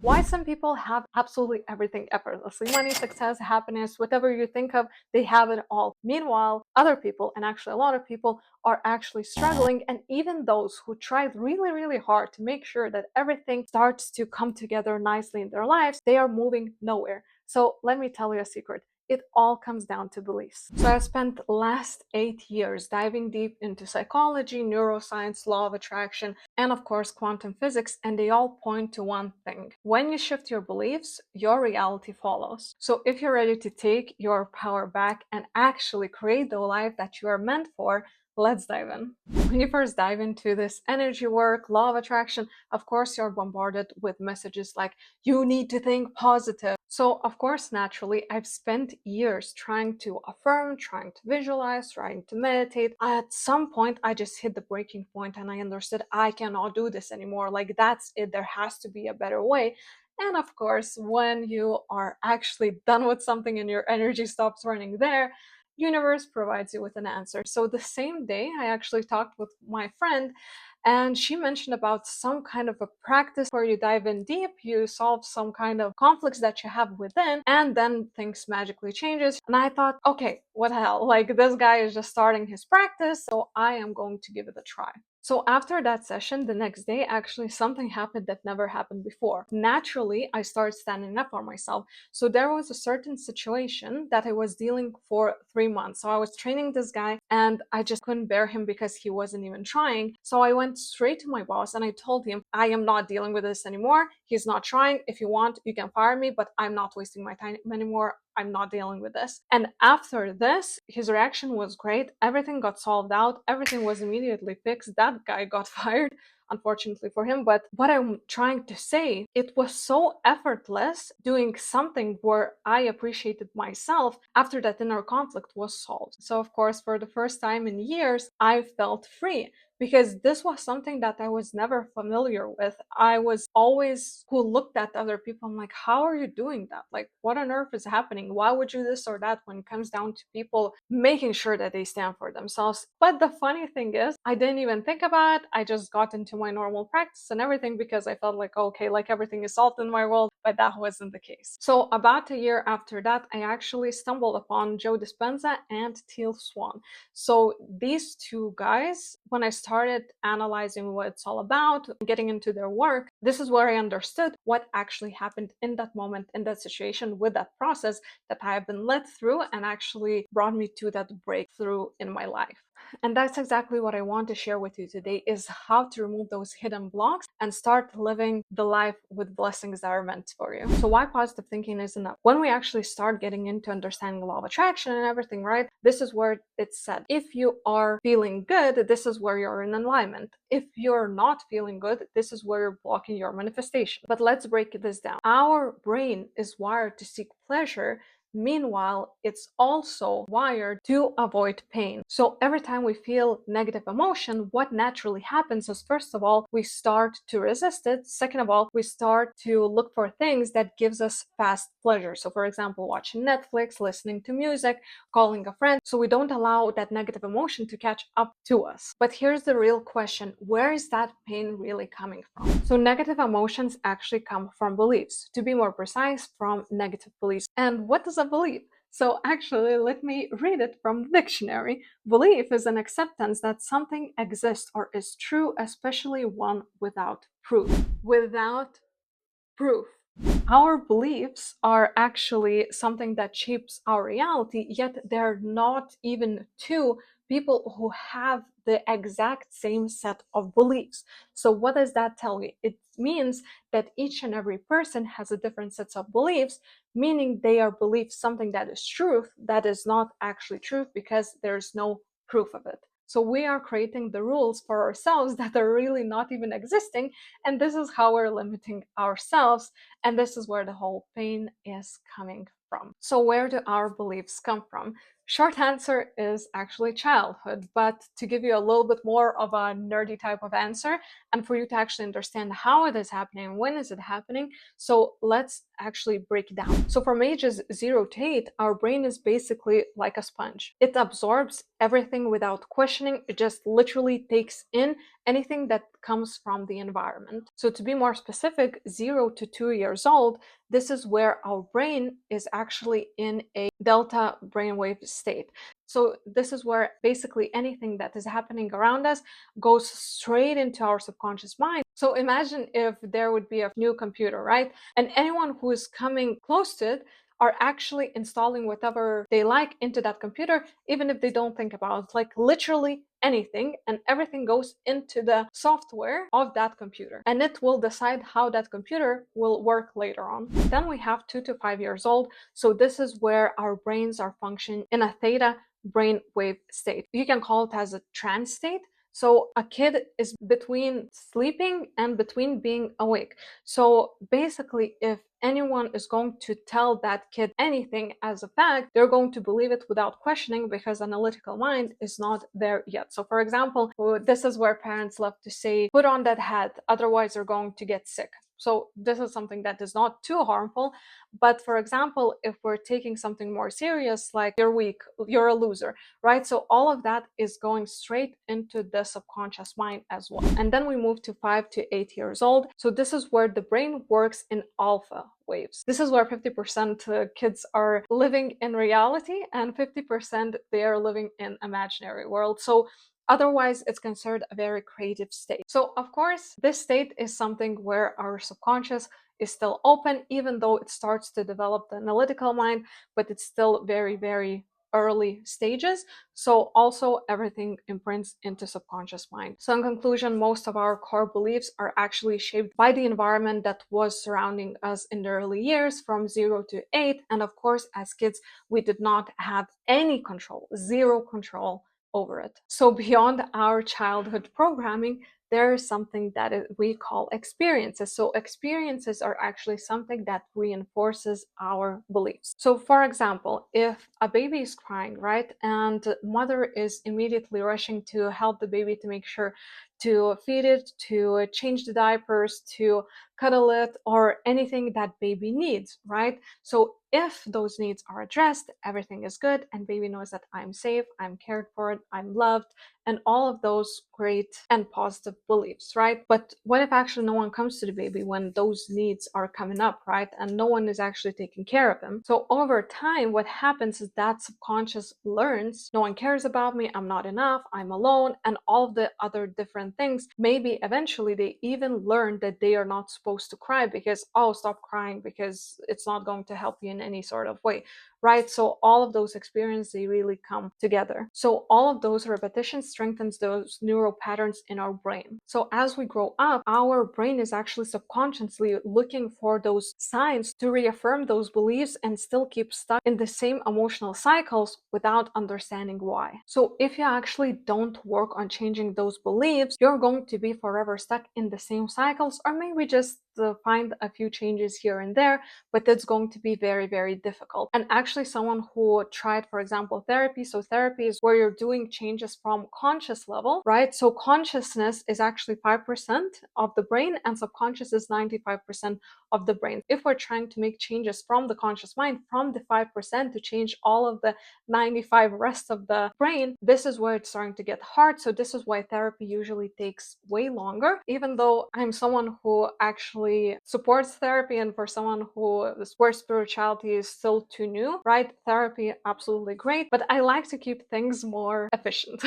Why some people have absolutely everything effortlessly. Money, success, happiness, whatever you think of, they have it all. Meanwhile, other people, and actually a lot of people, are actually struggling. And even those who tried really, really hard to make sure that everything starts to come together nicely in their lives, they are moving nowhere. So let me tell you a secret. It all comes down to beliefs. So I spent last 8 years diving deep into psychology, neuroscience, law of attraction, and of course quantum physics, and they all point to one thing. When you shift your beliefs, your reality follows. So if you're ready to take your power back and actually create the life that you are meant for, let's dive in. When you first dive into this energy work, law of attraction, of course, you're bombarded with messages like, you need to think positive. So, of course, naturally, I've spent years trying to affirm, trying to visualize, trying to meditate. At some point, I just hit the breaking point and I understood I cannot do this anymore. Like, that's it. There has to be a better way. And of course, when you are actually done with something and your energy stops running there, universe provides you with an answer. So the same day I actually talked with my friend, and she mentioned about some kind of a practice where you dive in deep, you solve some kind of conflicts that you have within, and then things magically changes. And I thought, okay, what the hell, like this guy is just starting his practice, so I am going to give it a try. So after that session, the next day, actually something happened that never happened before. Naturally, I started standing up for myself. So there was a certain situation that I was dealing for 3 months. So I was training this guy and I just couldn't bear him because he wasn't even trying. So I went straight to my boss and I told him, I am not dealing with this anymore. He's not trying. If you want, you can fire me, but I'm not wasting my time anymore. I'm not dealing with this. And after this, his reaction was great. Everything got solved out. Everything was immediately fixed. That guy got fired, unfortunately for him. But what I'm trying to say, it was so effortless doing something where I appreciated myself after that inner conflict was solved. So, of course, for the first time in years, I felt free because this was something that I was never familiar with. I was always who looked at other people. I'm like, how are you doing that? Like, what on earth is happening? Why would you this or that when it comes down to people making sure that they stand for themselves? But the funny thing is, I didn't even think about it. I just got into my normal practice and everything because I felt like, okay, like everything is solved in my world, but that wasn't the case. So about a year after that, I actually stumbled upon Joe Dispenza and Teal Swan. So these two guys, when I started analyzing what it's all about, getting into their work, this is where I understood what actually happened in that moment, in that situation, with that process that I have been led through and actually brought me to that breakthrough in my life. And that's exactly what I want to share with you today, is how to remove those hidden blocks and start living the life with blessings that are meant for you. So why positive thinking is enough? When we actually start getting into understanding the law of attraction and everything, right? This is where it's said. If you are feeling good, this is where you're in alignment. If you're not feeling good, this is where you're blocking your manifestation. But let's break this down. Our brain is wired to seek pleasure. Meanwhile, it's also wired to avoid pain. So every time we feel negative emotion, what naturally happens is, first of all, we start to resist it. Second of all, we start to look for things that gives us fast pleasure. So for example, watching Netflix, listening to music, calling a friend. So we don't allow that negative emotion to catch up to us. But here's the real question. Where is that pain really coming from? So negative emotions actually come from beliefs. To be more precise, from negative beliefs. And what does a belief? So actually, let me read it from the dictionary. Belief is an acceptance that something exists or is true, especially one without proof. Without proof. Our beliefs are actually something that shapes our reality, yet they're not even two people who have the exact same set of beliefs. So what does that tell you? It means that each and every person has a different sets of beliefs, meaning they are believe something that is truth that is not actually truth because there's no proof of it. So we are creating the rules for ourselves that are really not even existing, and this is how we're limiting ourselves, and this is where the whole pain is coming from. So where do our beliefs come from? Short answer is actually childhood, but to give you a little bit more of a nerdy type of answer, and for you to actually understand how it is happening and when is it happening, so let's actually break it down. So from ages 0 to 8, our brain is basically like a sponge. It absorbs everything without questioning. It just literally takes in anything that comes from the environment. So to be more specific, 0 to 2 years old, this is where our brain is actually in a delta brainwave state. So this is where basically anything that is happening around us goes straight into our subconscious mind. So imagine if there would be a new computer, right? And anyone who is coming close to it are actually installing whatever they like into that computer, even if they don't think about it, like literally anything, and everything goes into the software of that computer, and it will decide how that computer will work later on. Then we have 2 to 5 years old. So this is where our brains are functioning in a theta brainwave state. You can call it as a trance state. So a kid is between sleeping and between being awake. So basically, if anyone is going to tell that kid anything as a fact, they're going to believe it without questioning because analytical mind is not there yet. So for example, this is where parents love to say, put on that hat, otherwise you're going to get sick. So this is something that is not too harmful. But for example, if we're taking something more serious, like you're weak, you're a loser, right? So all of that is going straight into the subconscious mind as well. And then we move to 5 to 8 years old. So this is where the brain works in alpha waves. This is where 50% kids are living in reality and 50% they are living in imaginary world. So otherwise, it's considered a very creative state. So, of course, this state is something where our subconscious is still open, even though it starts to develop the analytical mind, but it's still very, very early stages. So also everything imprints into subconscious mind. So in conclusion, most of our core beliefs are actually shaped by the environment that was surrounding us in the early years from 0 to 8. And of course, as kids, we did not have any control, zero control over it. So beyond our childhood programming, there is something that we call experiences. So experiences are actually something that reinforces our beliefs. So for example, if a baby is crying, right, and mother is immediately rushing to help the baby to make sure to feed it, to change the diapers, to cuddle it, or anything that baby needs, right? So if those needs are addressed, everything is good, and baby knows that I'm safe, I'm cared for, I'm loved, and all of those great and positive beliefs, right? But what if actually no one comes to the baby when those needs are coming up, right? And no one is actually taking care of him. So over time, what happens is that subconscious learns, no one cares about me, I'm not enough, I'm alone, and all of the other different things. Maybe eventually they even learn that they are not supposed to cry because, oh, stop crying because it's not going to help you in any sort of way, right? So all of those experiences, they really come together. So all of those repetitions strengthens those neural patterns in our brain. So as we grow up, our brain is actually subconsciously looking for those signs to reaffirm those beliefs and still keep stuck in the same emotional cycles without understanding why. So if you actually don't work on changing those beliefs, you're going to be forever stuck in the same cycles, or maybe just find a few changes here and there, but it's going to be very, very difficult. And actually, someone who tried, for example, therapy, so therapy is where you're doing changes from conscious level, right? So consciousness is actually 5% of the brain, and subconscious is 95% of the brain. If we're trying to make changes from the conscious mind, from the 5% to change all of the 95 rest of the brain, this is where it's starting to get hard. So this is why therapy usually takes way longer, even though I'm someone who actually supports therapy, and for someone where spirituality is still too new, right? Therapy, absolutely great, but I like to keep things more efficient.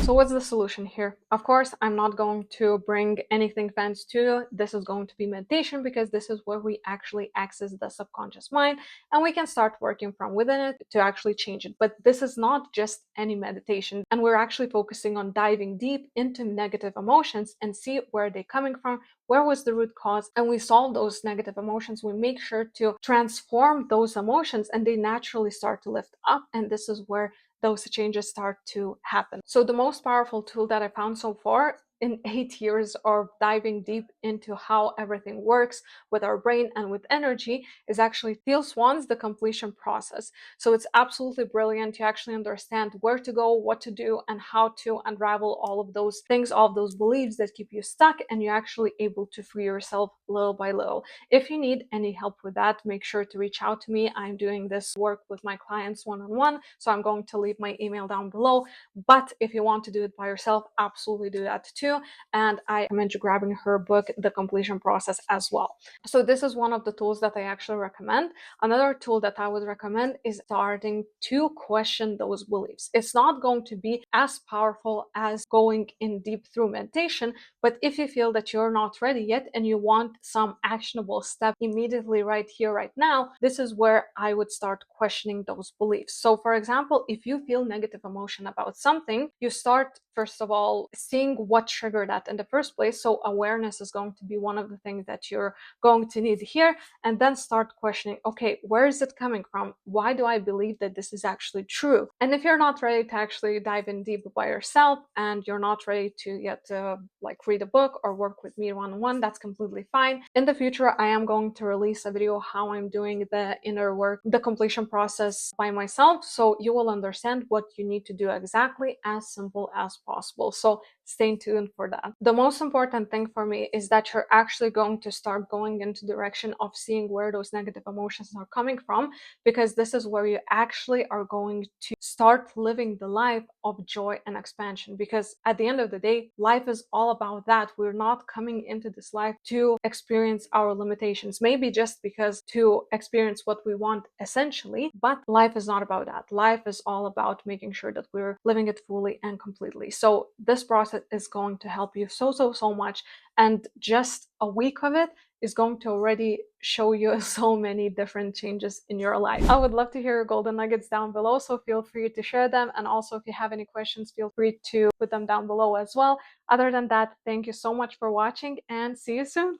So what's the solution here? Of course, I'm not going to bring anything fancy to you. This is going to be meditation, because this is where we actually access the subconscious mind and we can start working from within it to actually change it. But this is not just any meditation, and we're actually focusing on diving deep into negative emotions and see where they're coming from, where was the root cause, and we solve those negative emotions. We make sure to transform those emotions and they naturally start to lift up, and this is where those changes start to happen. So the most powerful tool that I found so far in 8 years of diving deep into how everything works with our brain and with energy is actually Teal Swan's The Completion Process. So it's absolutely brilliant. You actually understand where to go, what to do, and how to unravel all of those things, all of those beliefs that keep you stuck, and you're actually able to free yourself little by little. If you need any help with that, make sure to reach out to me. I'm doing this work with my clients one-on-one, so I'm going to leave my email down below. But if you want to do it by yourself, absolutely do that too. And I recommend you grabbing her book, The Completion Process, as well. So this is one of the tools that I actually recommend. Another tool that I would recommend is starting to question those beliefs. It's not going to be as powerful as going in deep through meditation, but if you feel that you're not ready yet and you want some actionable step immediately right here, right now, this is where I would start questioning those beliefs. So for example, if you feel negative emotion about something, you start first of all seeing what triggered that in the first place. So awareness is going to be one of the things that you're going to need here, and then start questioning, okay, where is it coming from? Why do I believe that this is actually true? And if you're not ready to actually dive in deep by yourself and you're not ready to yet like read a book or work with me one-on-one, that's completely fine. In the future, I am going to release a video how I'm doing the inner work, the completion process by myself, so you will understand what you need to do exactly, as simple as possible. So stay tuned for that. The most important thing for me is that you're actually going to start going into the direction of seeing where those negative emotions are coming from, because this is where you actually are going to start living the life of joy and expansion. Because at the end of the day, life is all about that. We're not coming into this life to experience our limitations, maybe just because to experience what we want essentially, but life is not about that. Life is all about making sure that we're living it fully and completely. So this process is going to help you so much, and just a week of it is going to already show you so many different changes in your life. I would love to hear your golden nuggets down below, so feel free to share them. And also, if you have any questions, feel free to put them down below as well. Other than that, thank you so much for watching, and see you soon.